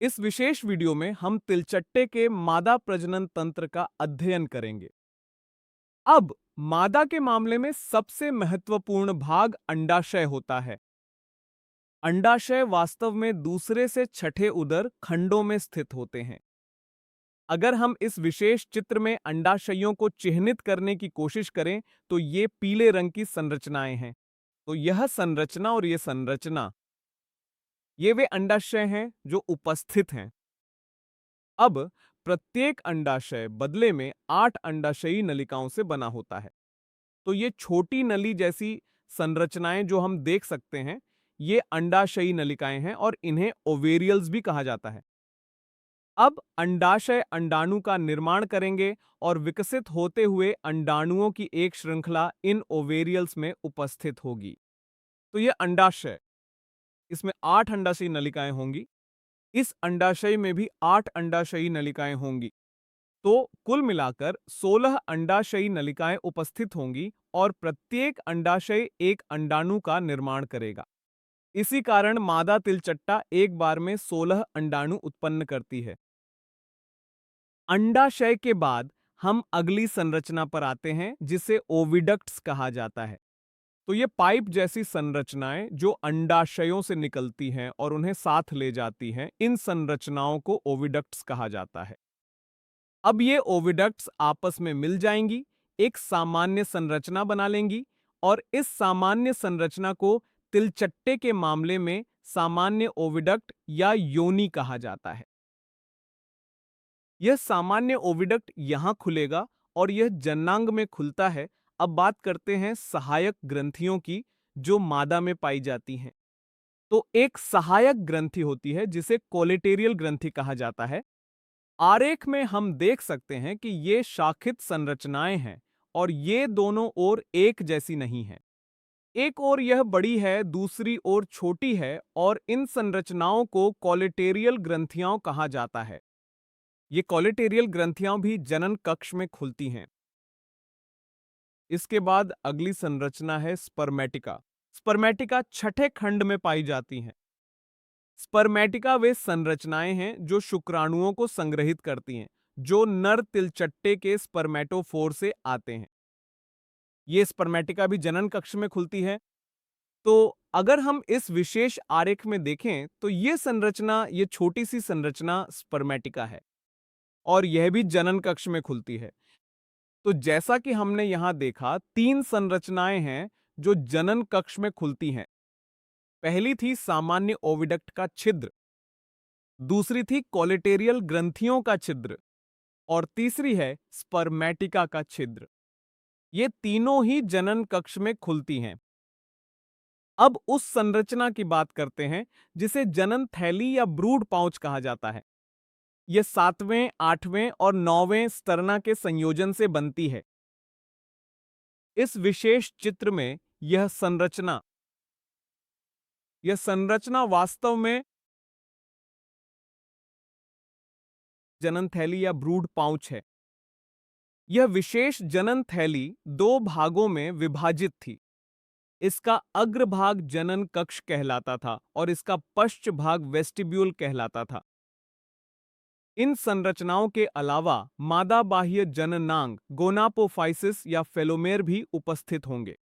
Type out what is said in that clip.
इस विशेष वीडियो में हम तिलचट्टे के मादा प्रजनन तंत्र का अध्ययन करेंगे। अब मादा के मामले में सबसे महत्वपूर्ण भाग अंडाशय होता है। अंडाशय वास्तव में दूसरे से छठे उदर खंडों में स्थित होते हैं। अगर हम इस विशेष चित्र में अंडाशयों को चिह्नित करने की कोशिश करें तो ये पीले रंग की संरचनाएं हैं। तो यह संरचना और ये संरचना, ये वे अंडाशय हैं जो उपस्थित हैं। अब प्रत्येक अंडाशय बदले में 8 अंडाशयी नलिकाओं से बना होता है। तो ये छोटी नली जैसी संरचनाएं जो हम देख सकते हैं, ये अंडाशयी नलिकाएं हैं और इन्हें ओवेरियल्स भी कहा जाता है। अब अंडाशय अंडाणु का निर्माण करेंगे और विकसित होते हुए अंडाणुओं की एक श्रृंखला इन ओवेरियल्स में उपस्थित होगी। तो ये अंडाशय, इसमें 8 अंडाशयी नलिकाएं होंगी। इस अंडाशय में भी 8 अंडाशयी नलिकाएं होंगी। तो कुल मिलाकर 16 अंडाशयी नलिकाएं उपस्थित होंगी और प्रत्येक अंडाशय एक अंडाणु का निर्माण करेगा। इसी कारण मादा तिलचट्टा एक बार में 16 अंडाणु उत्पन्न करती है। अंडाशय के बाद हम अगली संरचना पर आते हैं जिसे ओविडक्ट्स कहा जाता है। तो ये पाइप जैसी संरचनाएं जो अंडाशयों से निकलती हैं और उन्हें साथ ले जाती हैं, इन संरचनाओं को ओविडक्ट्स कहा जाता है। अब ये ओविडक्ट्स आपस में मिल जाएंगी, एक सामान्य संरचना बना लेंगी और इस सामान्य संरचना को तिलचट्टे के मामले में सामान्य ओविडक्ट या योनि कहा जाता है। यह सामान्य ओविडक्ट यहां खुलेगा और यह जननांग में खुलता है। अब बात करते हैं सहायक ग्रंथियों की जो मादा में पाई जाती हैं। तो एक सहायक ग्रंथि होती है जिसे कोलेटेरियल ग्रंथि कहा जाता है। आरेख में हम देख सकते हैं कि ये शाखित संरचनाएं हैं और ये दोनों ओर एक जैसी नहीं है। एक ओर यह बड़ी है, दूसरी ओर छोटी है और इन संरचनाओं को कोलेटेरियल ग्रंथियां कहा जाता है। ये कोलेटेरियल ग्रंथियां भी जनन कक्ष में खुलती हैं। इसके बाद अगली संरचना है स्पर्मेटिका। स्पर्मेटिका छठे खंड में पाई जाती हैं। स्पर्मेटिका वे संरचनाएं हैं जो शुक्राणुओं को संग्रहित करती हैं, जो नर तिलचट्टे के स्पर्मेटोफोर से आते हैं। ये स्पर्मेटिका भी जनन कक्ष में खुलती है। तो अगर हम इस विशेष आरेख में देखें तो ये संरचना, ये छोटी सी संरचना स्पर्मेटिका है और यह भी जनन कक्ष में खुलती है। तो जैसा कि हमने यहां देखा, 3 संरचनाएं हैं जो जनन कक्ष में खुलती हैं। पहली थी सामान्य ओविडक्ट का छिद्र, दूसरी थी कोलेटेरियल ग्रंथियों का छिद्र और तीसरी है स्पर्मेटिका का छिद्र। ये तीनों ही जनन कक्ष में खुलती हैं। अब उस संरचना की बात करते हैं जिसे जनन थैली या ब्रूड पाउच कहा जाता है। यह 7वें, 8वें और 9वें स्तरना के संयोजन से बनती है। इस विशेष चित्र में यह संरचना वास्तव में जनन थैली या ब्रूड पाउच है। यह विशेष जनन थैली 2 भागों में विभाजित थी। इसका अग्रभाग जनन कक्ष कहलाता था और इसका पश्च भाग वेस्टिब्यूल कहलाता था। इन संरचनाओं के अलावा मादा बाह्य जननांग गोनापोफाइसिस या फेलोमेर भी उपस्थित होंगे।